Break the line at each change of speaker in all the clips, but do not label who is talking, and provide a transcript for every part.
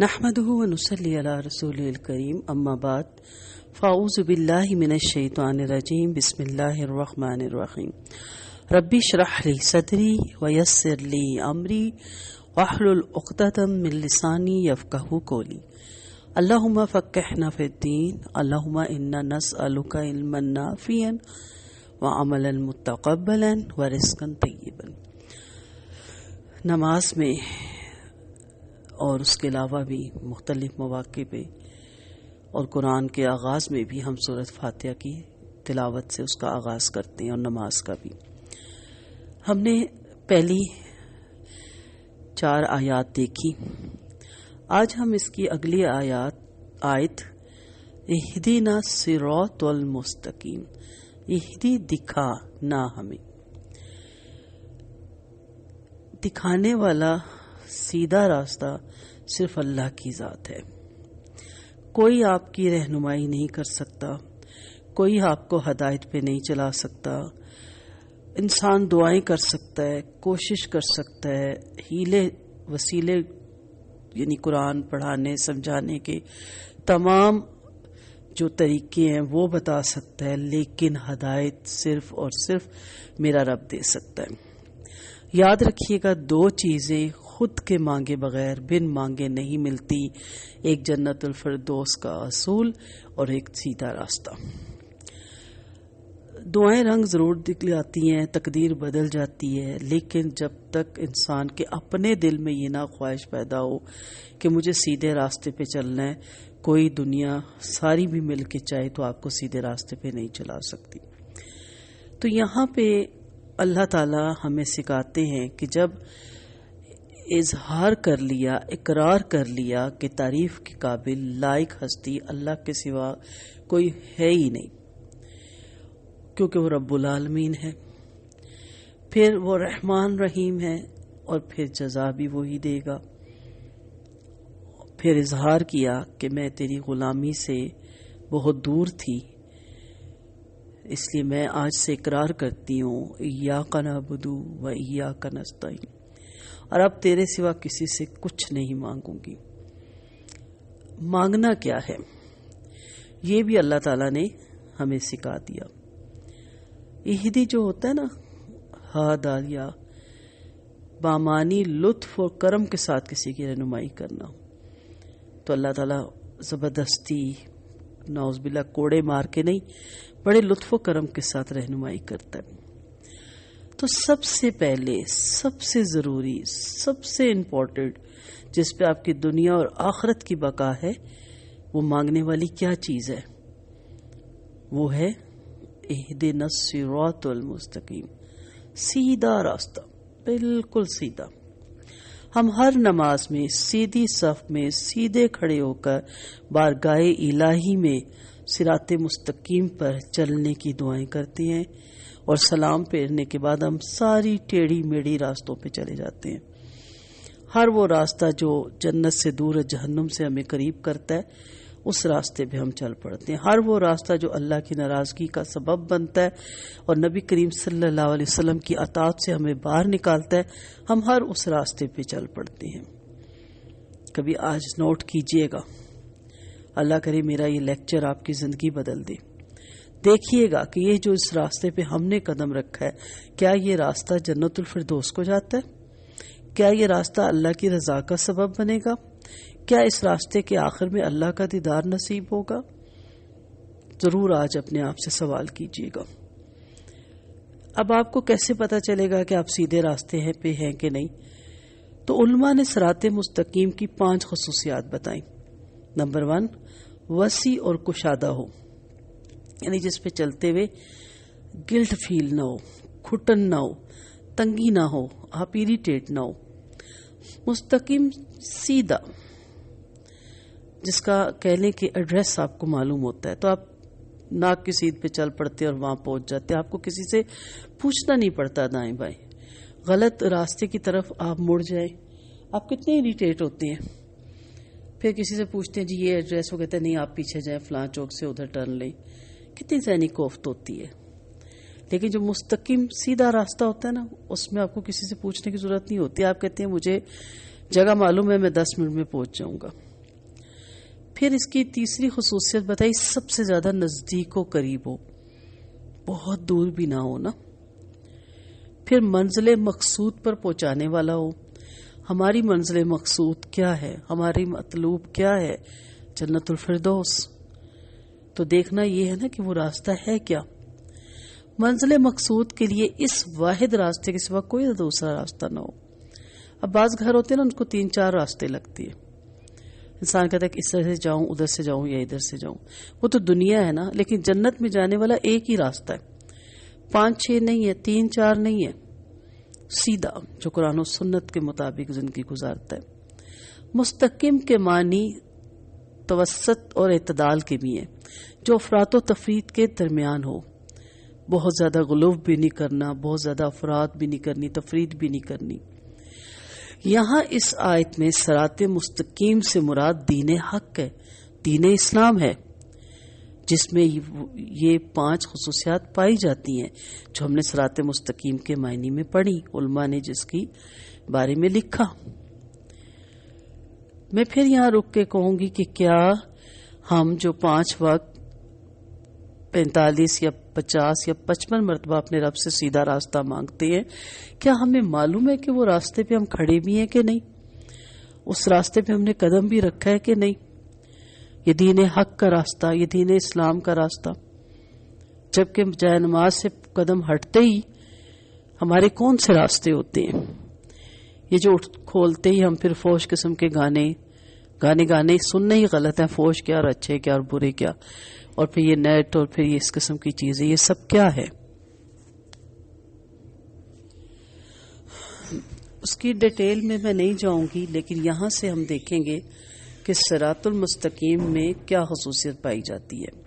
نحمده ونصلي على رسوله الكريم اما بعد فاعوذ بالله من الشیطان الرجیم بسم اللہ الرحمن الرحیم ربی اشرح لی صدری ویسر لی امری واحلل عقدۃ من لسانی یفقهوا قولی اللهم فقهنا فی الدین اللهم انا نسألک علما نافعا وعملا متقبلا ورزقا طیبا۔ نماز میں اور اس کے علاوہ بھی مختلف مواقع پہ اور قرآن کے آغاز میں بھی ہم سورۃ فاتحہ کی تلاوت سے اس کا آغاز کرتے ہیں، اور نماز کا بھی۔ ہم نے پہلی 4 آیات دیکھی، آج ہم اس کی اگلی آیت اہدینا الصراط المستقیم، اہدی دکھا نہ ہمیں، دکھانے والا سیدھا راستہ صرف اللہ کی ذات ہے۔ کوئی آپ کی رہنمائی نہیں کر سکتا، کوئی آپ کو ہدایت پہ نہیں چلا سکتا۔ انسان دعائیں کر سکتا ہے، کوشش کر سکتا ہے، ہیلے وسیلے یعنی قرآن پڑھانے سمجھانے کے تمام جو طریقے ہیں وہ بتا سکتا ہے، لیکن ہدایت صرف اور صرف میرا رب دے سکتا ہے۔ یاد رکھیے گا، 2 چیزیں خود کے مانگے بغیر بن مانگے نہیں ملتی، ایک جنت الفردوس کا اصول اور ایک سیدھا راستہ۔ دعائیں رنگ ضرور دکھلاتی ہیں، تقدیر بدل جاتی ہے، لیکن جب تک انسان کے اپنے دل میں یہ نہ خواہش پیدا ہو کہ مجھے سیدھے راستے پہ چلنا ہے، کوئی دنیا ساری بھی مل کے چاہے تو آپ کو سیدھے راستے پہ نہیں چلا سکتی۔ تو یہاں پہ اللہ تعالی ہمیں سکھاتے ہیں کہ جب اظہار کر لیا، اقرار کر لیا کہ تعریف کے قابل لائق ہستی اللہ کے سوا کوئی ہے ہی نہیں، کیونکہ وہ رب العالمین ہے، پھر وہ رحمان رحیم ہے، اور پھر جزا بھی وہی دے گا۔ پھر اظہار کیا کہ میں تیری غلامی سے بہت دور تھی، اس لیے میں آج سے اقرار کرتی ہوں ایاک نعبد و ایاک نستعین، اور اب تیرے سوا کسی سے کچھ نہیں مانگوں گی۔ مانگنا کیا ہے یہ بھی اللہ تعالیٰ نے ہمیں سکھا دیا۔ اہدی جو ہوتا ہے نا، ہا دالیا، بامانی لطف اور کرم کے ساتھ کسی کی رہنمائی کرنا، تو اللہ تعالیٰ زبردستی نعوذ باللہ کوڑے مار کے نہیں، بڑے لطف و کرم کے ساتھ رہنمائی کرتا ہے۔ تو سب سے پہلے، سب سے ضروری، سب سے امپورٹنٹ جس پہ آپ کی دنیا اور آخرت کی بقا ہے، وہ مانگنے والی کیا چیز ہے؟ وہ ہے اہدنا الصراط المستقیم، سیدھا راستہ، بالکل سیدھا۔ ہم ہر نماز میں سیدھی صف میں سیدھے کھڑے ہو کر بارگاہ الہی میں صراط مستقیم پر چلنے کی دعائیں کرتے ہیں، اور سلام پھیرنے کے بعد ہم ساری ٹیڑھی میڑھی راستوں پہ چلے جاتے ہیں۔ ہر وہ راستہ جو جنت سے دور ہے، جہنم سے ہمیں قریب کرتا ہے، اس راستے پہ ہم چل پڑتے ہیں۔ ہر وہ راستہ جو اللہ کی ناراضگی کا سبب بنتا ہے اور نبی کریم صلی اللہ علیہ وسلم کی اطاعت سے ہمیں باہر نکالتا ہے، ہم ہر اس راستے پہ چل پڑتے ہیں۔ کبھی آج نوٹ کیجئے گا، اللہ کرے میرا یہ لیکچر آپ کی زندگی بدل دے۔ دیکھیے گا کہ یہ جو اس راستے پہ ہم نے قدم رکھا ہے، کیا یہ راستہ جنت الفردوس کو جاتا ہے؟ کیا یہ راستہ اللہ کی رضا کا سبب بنے گا؟ کیا اس راستے کے آخر میں اللہ کا دیدار نصیب ہوگا؟ ضرور آج اپنے آپ سے سوال کیجیے گا۔ اب آپ کو کیسے پتا چلے گا کہ آپ سیدھے راستے پہ ہیں کہ نہیں؟ تو علماء نے صراط مستقیم کی 5 خصوصیات بتائیں۔ نمبر 1، وسیع اور کشادہ ہو، یعنی جس پہ چلتے ہوئے گلٹ فیل نہ ہو، گھٹن نہ ہو، تنگی نہ ہو، آپ اریٹیٹ نہ ہو۔ مستقیم، سیدھا، جس کا کہہ لیں کہ ایڈریس آپ کو معلوم ہوتا ہے، تو آپ ناک کی سیدھ پہ چل پڑتے اور وہاں پہنچ جاتے، آپ کو کسی سے پوچھنا نہیں پڑتا دائیں بائیں۔ غلط راستے کی طرف آپ مڑ جائیں، آپ کتنے اریٹیٹ ہوتے ہیں، پھر کسی سے پوچھتے ہیں جی یہ ایڈریس، وہ کہتے ہیں نہیں آپ پیچھے جائیں فلاں چوک سے ادھر ٹرن لیں، کتنی ذہنی کوفت ہوتی ہے۔ لیکن جو مستقیم سیدھا راستہ ہوتا ہے نا، اس میں آپ کو کسی سے پوچھنے کی ضرورت نہیں ہوتی، آپ کہتے ہیں مجھے جگہ معلوم ہے، میں 10 منٹ میں پہنچ جاؤں گا۔ پھر اس کی تیسری خصوصیت بتائی، سب سے زیادہ نزدیک و قریب ہو، بہت دور بھی نہ ہو نا. پھر منزل مقصود پر پہنچانے والا ہو. ہماری منزل مقصود کیا ہے؟ ہماری مطلوب کیا ہے؟ جنت الفردوس. تو دیکھنا یہ ہے نا کہ وہ راستہ ہے کیا. منزل مقصود کے لیے اس واحد راستے کے سوا کوئی دوسرا راستہ نہ ہو. اب بعض گھر ہوتے ہیں نا، ان کو 3-4 راستے لگتی ہے. انسان کہتا ہے کہ اس طرح سے جاؤں، ادھر سے جاؤں یا ادھر سے جاؤں. وہ تو دنیا ہے نا، لیکن جنت میں جانے والا ایک ہی راستہ ہے. 5-6 نہیں ہے، 3-4 نہیں ہے، سیدھا جو قرآن و سنت کے مطابق زندگی گزارتا ہے. مستقیم کے معنی توسط اور اعتدال کے بھی ہیں، جو افراط و تفرید کے درمیان ہو. بہت زیادہ غلو بھی نہیں کرنا، بہت زیادہ افراد بھی نہیں کرنی، تفرید بھی نہیں کرنی. یہاں اس آیت میں صراط مستقیم سے مراد دین حق ہے، دین اسلام ہے، جس میں یہ 5 خصوصیات پائی جاتی ہیں جو ہم نے صراط مستقیم کے معنی میں پڑھی، علماء نے جس کی بارے میں لکھا. میں پھر یہاں رک کے کہوں گی کہ کیا ہم جو 5 وقت 45 یا 50 یا 55 مرتبہ اپنے رب سے سیدھا راستہ مانگتے ہیں، کیا ہمیں معلوم ہے کہ وہ راستے پہ ہم کھڑے بھی ہیں کہ نہیں؟ اس راستے پہ ہم نے قدم بھی رکھا ہے کہ نہیں؟ یہ دین حق کا راستہ، یہ دین اسلام کا راستہ. جبکہ جائے نماز سے قدم ہٹتے ہی ہمارے کون سے راستے ہوتے ہیں؟ یہ جو کھولتے ہی ہم پھر فوش قسم کے گانے سننے ہی غلط ہیں. فوش کیا اور اچھے کیا اور برے کیا، اور پھر یہ نیٹ اور پھر یہ اس قسم کی چیزیں، یہ سب کیا ہے؟ اس کی ڈیٹیل میں نہیں جاؤں گی، لیکن یہاں سے ہم دیکھیں گے کہ صراط المستقیم میں کیا خصوصیت پائی جاتی ہے.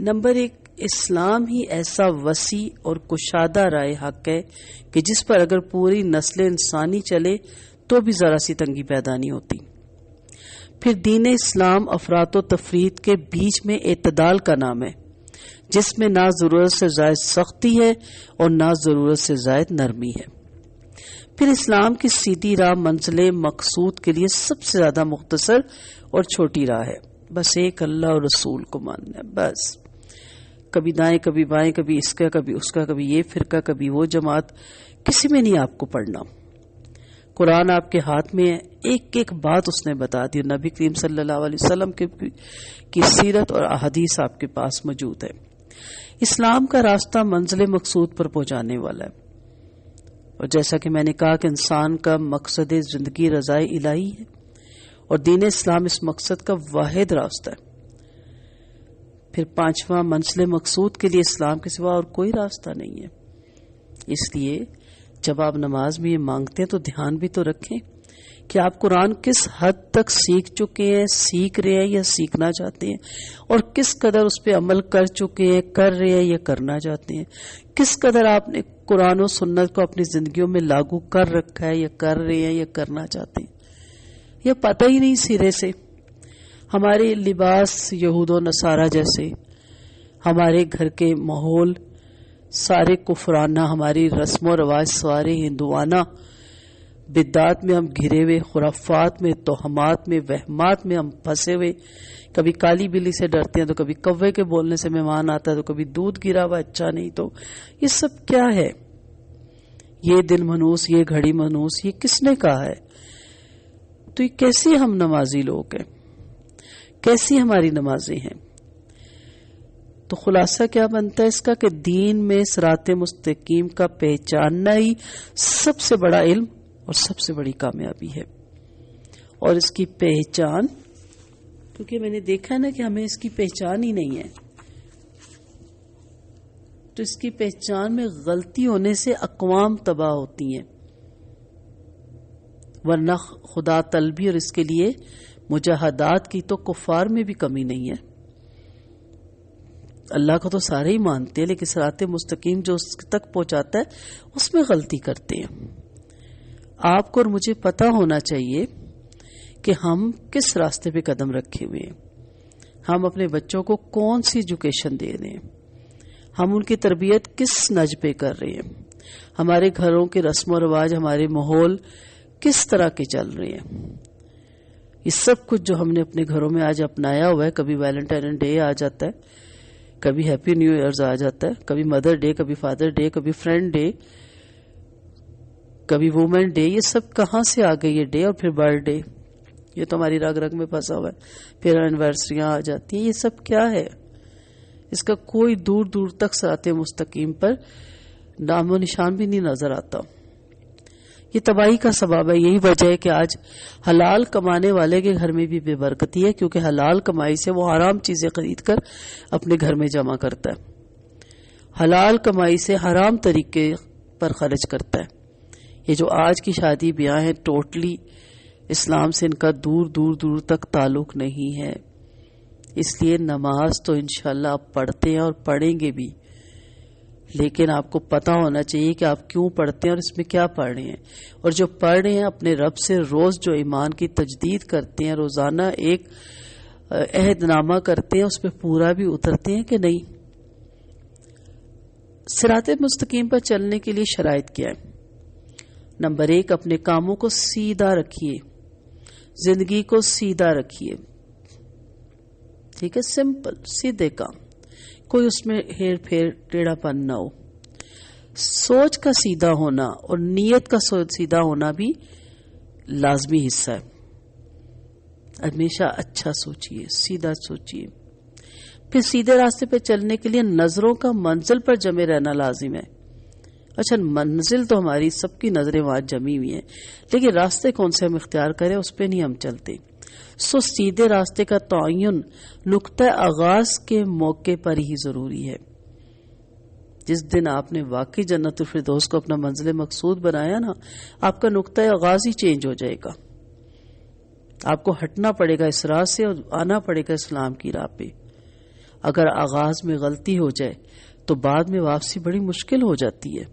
نمبر 1، اسلام ہی ایسا وسیع اور کشادہ رائے حق ہے کہ جس پر اگر پوری نسل انسانی چلے تو بھی ذرا سی تنگی پیدا نہیں ہوتی. پھر دین اسلام افراط و تفرید کے بیچ میں اعتدال کا نام ہے، جس میں نہ ضرورت سے زائد سختی ہے اور نہ ضرورت سے زائد نرمی ہے. پھر اسلام کی سیدھی راہ منزل مقصود کے لیے سب سے زیادہ مختصر اور چھوٹی راہ ہے، بس ایک اللہ اور رسول کو ماننا ہے. بس کبھی دائیں کبھی بائیں، کبھی اس کا کبھی اس کا، کبھی یہ فرقہ کبھی وہ جماعت، کسی میں نہیں آپ کو پڑھنا. قرآن آپ کے ہاتھ میں ہے، ایک ایک بات اس نے بتا دی. نبی کریم صلی اللہ علیہ وسلم کی سیرت اور احادیث آپ کے پاس موجود ہے. اسلام کا راستہ منزل مقصود پر پہنچانے والا ہے، اور جیسا کہ میں نے کہا کہ انسان کا مقصد زندگی رضائے الہی ہے، اور دین اسلام اس مقصد کا واحد راستہ ہے. پھر 5واں، منزل مقصود کے لیے اسلام کے سوا اور کوئی راستہ نہیں ہے. اس لیے جب آپ نماز میں یہ مانگتے ہیں تو دھیان بھی تو رکھیں کہ آپ قرآن کس حد تک سیکھ چکے ہیں، سیکھ رہے ہیں یا سیکھنا چاہتے ہیں، اور کس قدر اس پہ عمل کر چکے ہیں، کر رہے ہیں یا کرنا چاہتے ہیں. کس قدر آپ نے قرآن و سنت کو اپنی زندگیوں میں لاگو کر رکھا ہے یا کر رہے ہیں یا کرنا چاہتے ہیں. یہ پتہ ہی نہیں سرے سے. ہمارے لباس یہود و نصارہ جیسے، ہمارے گھر کے ماحول سارے کفرانہ، ہماری رسم و رواج سارے ہندوانہ، بدعات میں ہم گھرے ہوئے، خرافات میں، توہمات میں، وہمات میں ہم پھنسے ہوئے. کبھی کالی بلی سے ڈرتے ہیں تو کبھی کوے کے بولنے سے مہمان آتا ہے تو کبھی دودھ گرا ہوا اچھا نہیں. تو یہ سب کیا ہے؟ یہ دل منوس، یہ گھڑی منوس، یہ کس نے کہا ہے؟ تو یہ کیسی ہم نمازی لوگ ہیں، کیسی ہماری نمازیں ہیں؟ تو خلاصہ کیا بنتا ہے اس کا کہ دین میں صراط مستقیم کا پہچاننا ہی سب سے بڑا علم اور سب سے بڑی کامیابی ہے. اور اس کی پہچان، کیونکہ میں نے دیکھا نا کہ ہمیں اس کی پہچان ہی نہیں ہے، تو اس کی پہچان میں غلطی ہونے سے اقوام تباہ ہوتی ہیں، ورنہ خدا طلبی اور اس کے لیے مجاہدات کی تو کفار میں بھی کمی نہیں ہے. اللہ کو تو سارے ہی مانتے ہیں، لیکن صراط مستقیم جو اس تک پہنچاتا ہے اس میں غلطی کرتے ہیں. آپ کو اور مجھے پتہ ہونا چاہیے کہ ہم کس راستے پہ قدم رکھے ہوئے ہیں، ہم اپنے بچوں کو کون سی ایجوکیشن دے رہے ہیں، ہم ان کی تربیت کس نج پہ کر رہے ہیں، ہمارے گھروں کے رسم و رواج، ہمارے ماحول کس طرح کے چل رہے ہیں. یہ سب کچھ جو ہم نے اپنے گھروں میں آج اپنایا ہوا ہے، کبھی ویلنٹائن ڈے آ جاتا ہے، کبھی ہیپی نیو ایئرز آ جاتا ہے، کبھی مدر ڈے، کبھی فادر ڈے، کبھی فرینڈ ڈے، کبھی وومن ڈے، یہ سب کہاں سے آ گئی یہ ڈے؟ اور پھر برتھ ڈے، یہ تو ہماری رگ رگ میں پھنسا ہوا ہے، پھر اینیورسریاں آ جاتی ہیں. یہ سب کیا ہے؟ اس کا کوئی دور دور تک صراط مستقیم پر نام و نشان بھی نہیں نظر آتا. یہ تباہی کا سبب ہے. یہی وجہ ہے کہ آج حلال کمانے والے کے گھر میں بھی بے برکتی ہے، کیونکہ حلال کمائی سے وہ حرام چیزیں خرید کر اپنے گھر میں جمع کرتا ہے، حلال کمائی سے حرام طریقے پر خرچ کرتا ہے. یہ جو آج کی شادی بیاہ ہیں، ٹوٹلی اسلام سے ان کا دور دور دور تک تعلق نہیں ہے. اس لیے نماز تو انشاءاللہ آپ پڑھتے ہیں اور پڑھیں گے بھی، لیکن آپ کو پتا ہونا چاہیے کہ آپ کیوں پڑھتے ہیں اور اس میں کیا پڑھ رہے ہیں. اور جو پڑھ رہے ہیں اپنے رب سے روز جو ایمان کی تجدید کرتے ہیں، روزانہ ایک عہد نامہ کرتے ہیں، اس پہ پورا بھی اترتے ہیں کہ نہیں. صراط مستقیم پر چلنے کے لیے شرائط کیا ہے؟ نمبر 1، اپنے کاموں کو سیدھا رکھیے، زندگی کو سیدھا رکھیے. ٹھیک ہے، سمپل سیدھے کام، کوئی اس میں ہیر پھیر ٹیڑھا پن نہ ہو. سوچ کا سیدھا ہونا اور نیت کا سیدھا ہونا بھی لازمی حصہ ہے. ہمیشہ اچھا سوچیے، سیدھا سوچیے. پھر سیدھے راستے پہ چلنے کے لیے نظروں کا منزل پر جمے رہنا لازم ہے. اچھا، منزل تو ہماری سب کی نظریں وہاں جمی ہوئی ہیں، لیکن راستے کون سے ہم اختیار کریں اس پہ نہیں ہم چلتے. سیدھے راستے کا تعین نقطہ آغاز کے موقع پر ہی ضروری ہے. جس دن آپ نے واقعی جنت الفردوس کو اپنا منزل مقصود بنایا نا، آپ کا نقطہ آغاز ہی چینج ہو جائے گا. آپ کو ہٹنا پڑے گا اس راہ سے اور آنا پڑے گا اسلام کی راہ پہ. اگر آغاز میں غلطی ہو جائے تو بعد میں واپسی بڑی مشکل ہو جاتی ہے،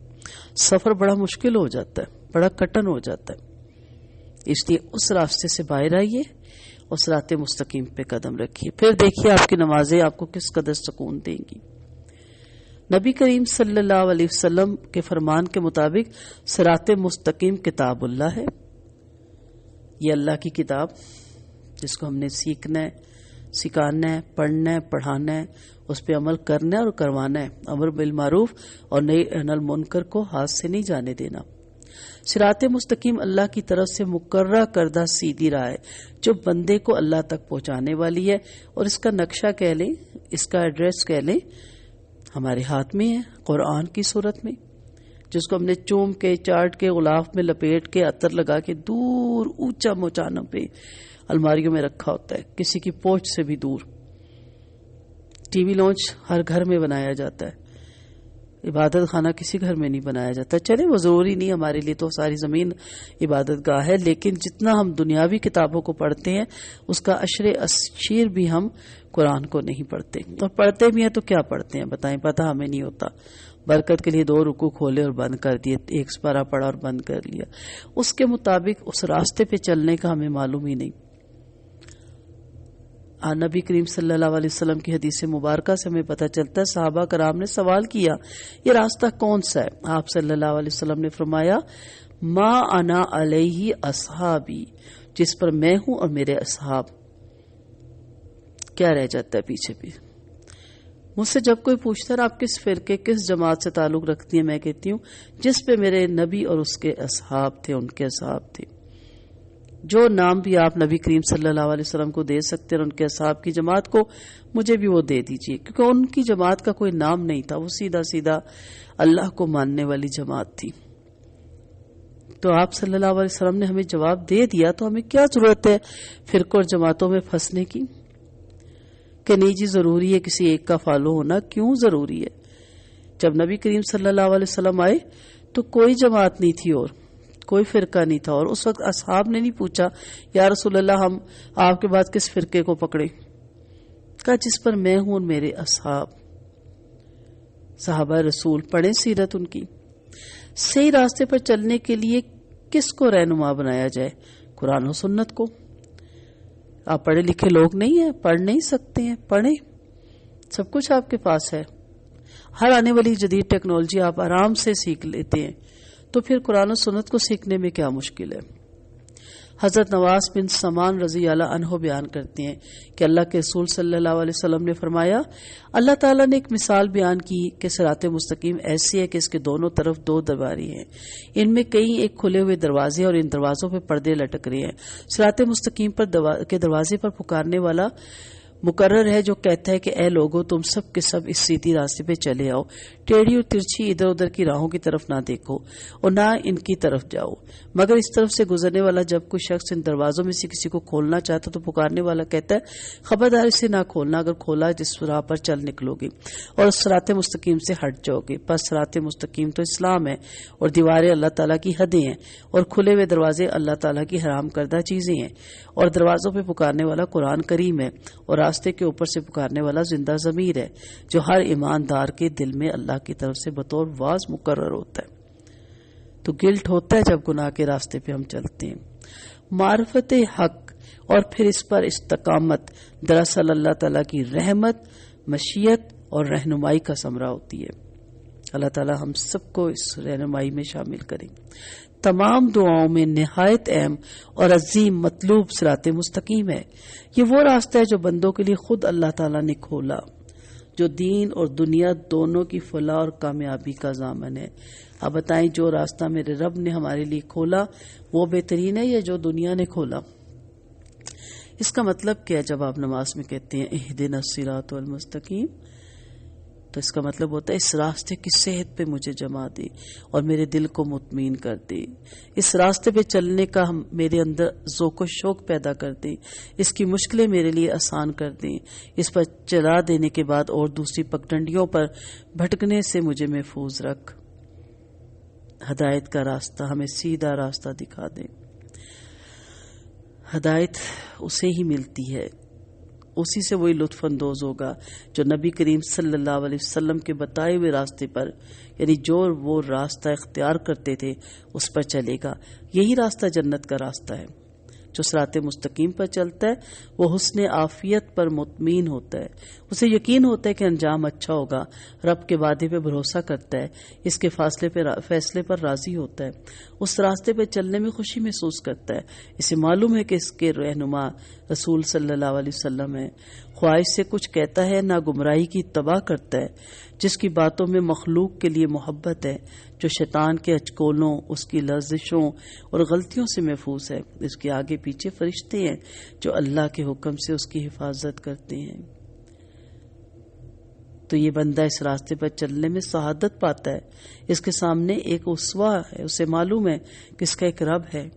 سفر بڑا مشکل ہو جاتا ہے، بڑا کٹن ہو جاتا ہے. اس لیے اس راستے سے باہر آئیے اور صراط مستقیم پہ قدم رکھیے. پھر دیکھیے آپ کی نمازیں آپ کو کس قدر سکون دیں گی. نبی کریم صلی اللہ علیہ وسلم کے فرمان کے مطابق صراط مستقیم کتاب اللہ ہے. یہ اللہ کی کتاب جس کو ہم نے سیکھنا ہے، سکھانا ہے، پڑھنا ہے، پڑھانا ہے، اس پہ عمل کرنا ہے اور کروانا ہے. امر بالمعروف اور نہی عن المنکر کو ہاتھ سے نہیں جانے دینا. صراط مستقیم اللہ کی طرف سے مقررہ کردہ سیدھی راہ ہے جو بندے کو اللہ تک پہنچانے والی ہے. اور اس کا نقشہ کہہ لیں، اس کا ایڈریس کہہ لیں، ہمارے ہاتھ میں ہے قرآن کی صورت میں، جس کو ہم نے چوم کے، چاٹ کے، غلاف میں لپیٹ کے، عطر لگا کے دور اونچا موچانوں پہ الماریوں میں رکھا ہوتا ہے، کسی کی پہنچ سے بھی دور. ٹی وی لانچ ہر گھر میں بنایا جاتا ہے، عبادت خانہ کسی گھر میں نہیں بنایا جاتا. چلے وہ ضروری نہیں، ہمارے لیے تو ساری زمین عبادت گاہ ہے، لیکن جتنا ہم دنیاوی کتابوں کو پڑھتے ہیں اس کا عشر اشیر بھی ہم قرآن کو نہیں پڑھتے. اور پڑھتے بھی ہیں تو کیا پڑھتے ہیں بتائیں؟ پتہ ہمیں نہیں ہوتا. برکت کے لیے 2 رکوع کھولے اور بند کر دیے، 1 سپارہ پڑھا اور بند کر لیا. اس کے مطابق اس راستے پہ چلنے کا ہمیں معلوم ہی نہیں. نبی کریم صلی اللہ علیہ وسلم کی حدیث مبارکہ سے ہمیں پتہ چلتا ہے، صحابہ کرام نے سوال کیا یہ راستہ کون سا ہے؟ آپ صلی اللہ علیہ وسلم نے فرمایا، ما انا علیہ اصحابی، جس پر میں ہوں اور میرے اصحاب. کیا رہ جاتا ہے پیچھے بھی؟ مجھ سے جب کوئی پوچھتا ہے آپ کس فرقے، کس جماعت سے تعلق رکھتی ہیں، میں کہتی ہوں جس پہ میرے نبی اور اس کے اصحاب تھے، ان کے اصحاب تھے. جو نام بھی آپ نبی کریم صلی اللہ علیہ وسلم کو دے سکتے ہیں ان کے اصحاب کی جماعت کو، مجھے بھی وہ دے دیجیے، کیونکہ ان کی جماعت کا کوئی نام نہیں تھا، وہ سیدھا سیدھا اللہ کو ماننے والی جماعت تھی. تو آپ صلی اللہ علیہ وسلم نے ہمیں جواب دے دیا، تو ہمیں کیا ضرورت ہے فرقوں اور جماعتوں میں پھنسنے کی کہ نہیں جی ضروری ہے کسی ایک کا فالو ہونا. کیوں ضروری ہے؟ جب نبی کریم صلی اللہ علیہ وسلم آئے تو کوئی جماعت نہیں تھی اور کوئی فرقہ نہیں تھا، اور اس وقت اصحاب نے نہیں پوچھا یا رسول اللہ ہم آپ کے بعد کس فرقے کو پکڑے. کہا جس پر میں ہوں اور میرے اصحاب. صحابہ رسول پڑھیں سیرت ان کی. صحیح راستے پر چلنے کے لیے کس کو رہنما بنایا جائے؟ قرآن و سنت کو. آپ پڑھے لکھے لوگ نہیں ہیں، پڑھ نہیں سکتے ہیں، پڑھیں، سب کچھ آپ کے پاس ہے. ہر آنے والی جدید ٹیکنالوجی آپ آرام سے سیکھ لیتے ہیں، تو پھر قرآن و سنت کو سیکھنے میں کیا مشکل ہے؟ حضرت نواس بن سمان رضی اللہ عنہ بیان کرتے ہیں کہ اللہ کے رسول صلی اللہ علیہ وسلم نے فرمایا، اللہ تعالیٰ نے ایک مثال بیان کی کہ صراط مستقیم ایسی ہے کہ اس کے دونوں طرف دو درباری ہیں، ان میں کئی ایک کھلے ہوئے دروازے اور ان دروازوں پہ پردے لٹک رہے ہیں۔ صراط مستقیم کے دروازے پر پکارنے والا مقرر ہے جو کہتا ہے کہ اے لوگو تم سب کے سب اس سیدھی راستے پہ چلے آؤ، ٹیڑھی اور ترچھی ادھر ادھر کی راہوں کی طرف نہ دیکھو اور نہ ان کی طرف جاؤ، مگر اس طرف سے گزرنے والا جب کوئی شخص ان دروازوں میں سے کسی کو کھولنا چاہتا تو پکارنے والا کہتا ہے خبردار اسے نہ کھولنا، اگر کھولا جس راہ پر چل نکلو گے اور صراط مستقیم سے ہٹ جاؤ گے۔ پس صراط مستقیم تو اسلام ہے اور دیواریں اللہ تعالیٰ کی حدیں ہیں اور کھلے ہوئے دروازے اللہ تعالیٰ کی حرام کردہ چیزیں ہیں، اور دروازوں پہ پکارنے والا قرآن کریم ہے، اور راستے کے اوپر سے پکارنے والا زندہ ضمیر ہے جو ہر ایماندار کے دل میں اللہ کی طرف سے بطور واز مقرر ہوتا ہے۔ تو گلٹ ہوتا ہے جب گناہ کے راستے پہ ہم چلتے ہیں۔ معرفت حق اور پھر اس پر استقامت دراصل اللہ تعالیٰ کی رحمت، مشیت اور رہنمائی کا ثمرہ ہوتی ہے۔ اللہ تعالیٰ ہم سب کو اس رہنمائی میں شامل کریں۔ تمام دعاؤں میں نہایت اہم اور عظیم مطلوب صراط مستقیم ہے۔ یہ وہ راستہ ہے جو بندوں کے لیے خود اللہ تعالیٰ نے کھولا، جو دین اور دنیا دونوں کی فلاح اور کامیابی کا ضامن ہے۔ اب بتائیں جو راستہ میرے رب نے ہمارے لیے کھولا وہ بہترین ہے یا جو دنیا نے کھولا؟ اس کا مطلب کیا ہے جب آپ نماز میں کہتے ہیں اہدنا الصراط المستقیم؟ تو اس کا مطلب ہوتا ہے اس راستے کی صحت پہ مجھے جما دے اور میرے دل کو مطمئن کر دے، اس راستے پہ چلنے کا میرے اندر ذوق و شوق پیدا کر دے، اس کی مشکلیں میرے لیے آسان کر دیں، اس پر چلا دینے کے بعد اور دوسری پگڈنڈیوں پر بھٹکنے سے مجھے محفوظ رکھ۔ ہدایت کا راستہ ہمیں سیدھا راستہ دکھا دے۔ ہدایت اسے ہی ملتی ہے، اسی سے وہی لطف اندوز ہوگا جو نبی کریم صلی اللہ علیہ وسلم کے بتائے ہوئے راستے پر، یعنی جو وہ راستہ اختیار کرتے تھے اس پر چلے گا۔ یہی راستہ جنت کا راستہ ہے۔ جو صراط مستقیم پر چلتا ہے وہ حسن عافیت پر مطمئن ہوتا ہے، اسے یقین ہوتا ہے کہ انجام اچھا ہوگا، رب کے وعدے پہ بھروسہ کرتا ہے، اس کے فیصلے پر راضی ہوتا ہے، اس راستے پہ چلنے میں خوشی محسوس کرتا ہے، اسے معلوم ہے کہ اس کے رہنما رسول صلی اللہ علیہ وسلم ہے، خواہش سے کچھ کہتا ہے نہ گمراہی کی اتباع کرتا ہے، جس کی باتوں میں مخلوق کے لیے محبت ہے، جو شیطان کے اچکولوں، اس کی لرزشوں اور غلطیوں سے محفوظ ہے، اس کے آگے پیچھے فرشتے ہیں جو اللہ کے حکم سے اس کی حفاظت کرتے ہیں۔ تو یہ بندہ اس راستے پر چلنے میں سعادت پاتا ہے، اس کے سامنے ایک اسوہ ہے، اسے معلوم ہے کہ اس کا ایک رب ہے،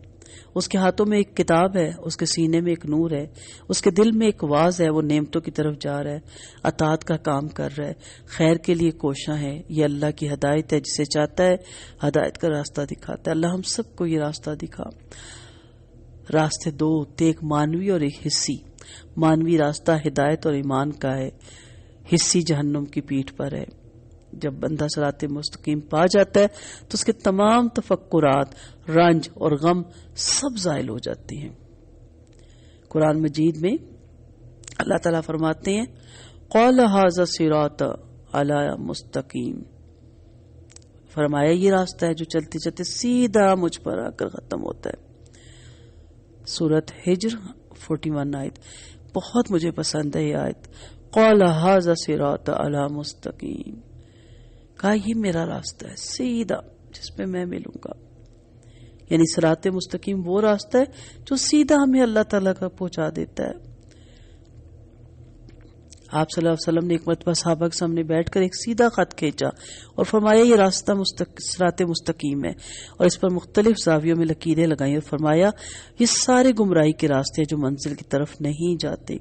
اس کے ہاتھوں میں ایک کتاب ہے، اس کے سینے میں ایک نور ہے، اس کے دل میں ایک واز ہے، وہ نعمتوں کی طرف جا رہا ہے، اطاعت کا کام کر رہا ہے، خیر کے لیے کوشاں ہے۔ یہ اللہ کی ہدایت ہے، جسے چاہتا ہے ہدایت کا راستہ دکھاتا ہے۔ اللہ ہم سب کو یہ راستہ دکھا۔ راستے دو ہوتے، ایک مانوی اور ایک حصی۔ مانوی راستہ ہدایت اور ایمان کا ہے، حصی جہنم کی پیٹھ پر ہے۔ جب بندہ صراط مستقیم پا جاتا ہے تو اس کے تمام تفکرات، رنج اور غم سب زائل ہو جاتے ہیں۔ قرآن مجید میں اللہ تعالیٰ فرماتے ہیں قال ھذا صراط علی مستقیم، فرمایا یہ راستہ ہے جو چلتے چلتے سیدھا مجھ پر آ کر ختم ہوتا ہے۔ سورۃ ہجر 41 آیت بہت مجھے پسند ہے یہ آیت۔ قال ھذا صراط علی مستقیم، کہا یہ میرا راستہ ہے سیدھا جس پہ میں ملوں گا، یعنی صراط مستقیم وہ راستہ ہے جو سیدھا ہمیں اللہ تعالیٰ کا پہنچا دیتا ہے۔ آپ صلی اللہ علیہ وسلم نے ایک مرتبہ صحابہ کے سامنے بیٹھ کر ایک سیدھا خط کھینچا اور فرمایا یہ راستہ صراط مستقیم ہے، اور اس پر مختلف زاویوں میں لکیریں لگائیں اور فرمایا یہ سارے گمراہی کے راستے ہیں جو منزل کی طرف نہیں جاتے۔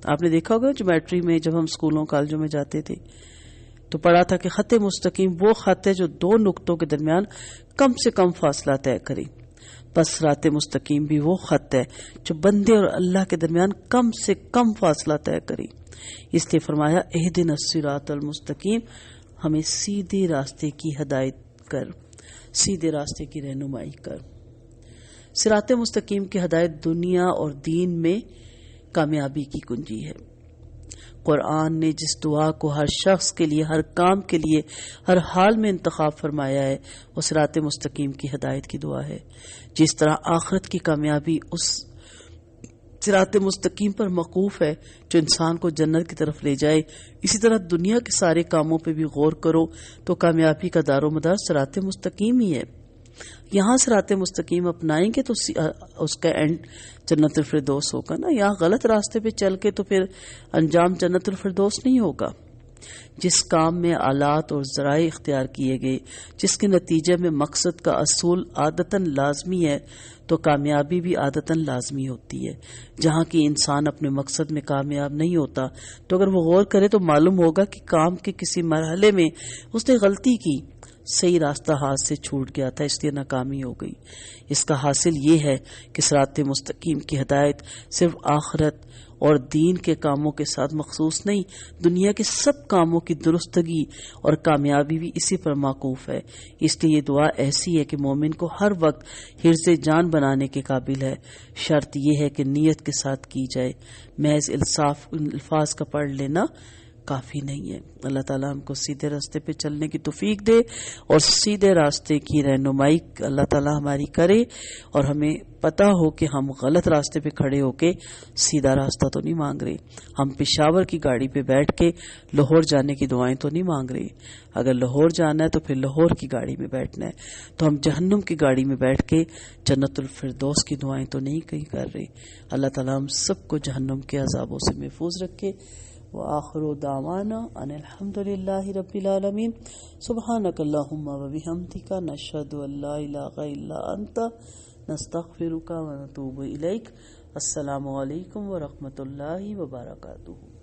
آپ نے دیکھا ہوگا جیومیٹری میں جب ہم اسکولوں کالجوں میں جاتے تھے تو پڑھا تھا کہ خط مستقیم وہ خط ہے جو دو نقطوں کے درمیان کم سے کم فاصلہ طے کرے، بس صراط مستقیم بھی وہ خط ہے جو بندے اور اللہ کے درمیان کم سے کم فاصلہ طے کرے۔ اس لیے فرمایا اہدنا الصراط المستقیم، ہمیں سیدھے راستے کی ہدایت کر، سیدھے راستے کی رہنمائی کر۔ صراط مستقیم کی ہدایت دنیا اور دین میں کامیابی کی کنجی ہے۔ قرآن نے جس دعا کو ہر شخص کے لیے، ہر کام کے لیے، ہر حال میں انتخاب فرمایا ہے وہ صراط مستقیم کی ہدایت کی دعا ہے۔ جس طرح آخرت کی کامیابی اس صراط مستقیم پر موقوف ہے جو انسان کو جنت کی طرف لے جائے، اسی طرح دنیا کے سارے کاموں پہ بھی غور کرو تو کامیابی کا دار و مدار صراط مستقیم ہی ہے۔ یہاں صراط مستقیم اپنائیں گے تو اس کا اینڈ جنت الفردوس ہوگا نا، یہاں غلط راستے پہ چل کے تو پھر انجام جنت الفردوس نہیں ہوگا۔ جس کام میں آلات اور ذرائع اختیار کیے گئے، جس کے نتیجے میں مقصد کا اصول عادتاً لازمی ہے تو کامیابی بھی عادتاً لازمی ہوتی ہے۔ جہاں کی انسان اپنے مقصد میں کامیاب نہیں ہوتا تو اگر وہ غور کرے تو معلوم ہوگا کہ کام کے کسی مرحلے میں اس نے غلطی کی، صحیح راستہ ہاتھ سے چھوٹ گیا تھا، اس لیے ناکامی ہو گئی۔ اس کا حاصل یہ ہے کہ صراط مستقیم کی ہدایت صرف آخرت اور دین کے کاموں کے ساتھ مخصوص نہیں، دنیا کے سب کاموں کی درستگی اور کامیابی بھی اسی پر موقوف ہے۔ اس لیے یہ دعا ایسی ہے کہ مومن کو ہر وقت حرز جان بنانے کے قابل ہے۔ شرط یہ ہے کہ نیت کے ساتھ کی جائے، محض الفاظ کا پڑھ لینا کافی نہیں ہے۔ اللہ تعالیٰ ہم کو سیدھے راستے پہ چلنے کی توفیق دے اور سیدھے راستے کی رہنمائی اللہ تعالیٰ ہماری کرے، اور ہمیں پتہ ہو کہ ہم غلط راستے پہ کھڑے ہو کے سیدھا راستہ تو نہیں مانگ رہے، ہم پشاور کی گاڑی پہ بیٹھ کے لاہور جانے کی دعائیں تو نہیں مانگ رہے۔ اگر لاہور جانا ہے تو پھر لاہور کی گاڑی میں بیٹھنا ہے، تو ہم جہنم کی گاڑی میں بیٹھ کے جنت الفردوس کی دعائیں تو نہیں کہیں کر رہے۔ اللہ تعالیٰ ہم سب کو جہنم کے عذابوں سے محفوظ رکھے۔ وآخر دعوانا ان الحمد للہ رب العالمین۔ سبحانک اللہم وبحمدک، نشہد ان لا الہ الا انت، نستغفرک ونتوب الیک۔ السلام علیکم ورحمۃ اللہ وبرکاتہ۔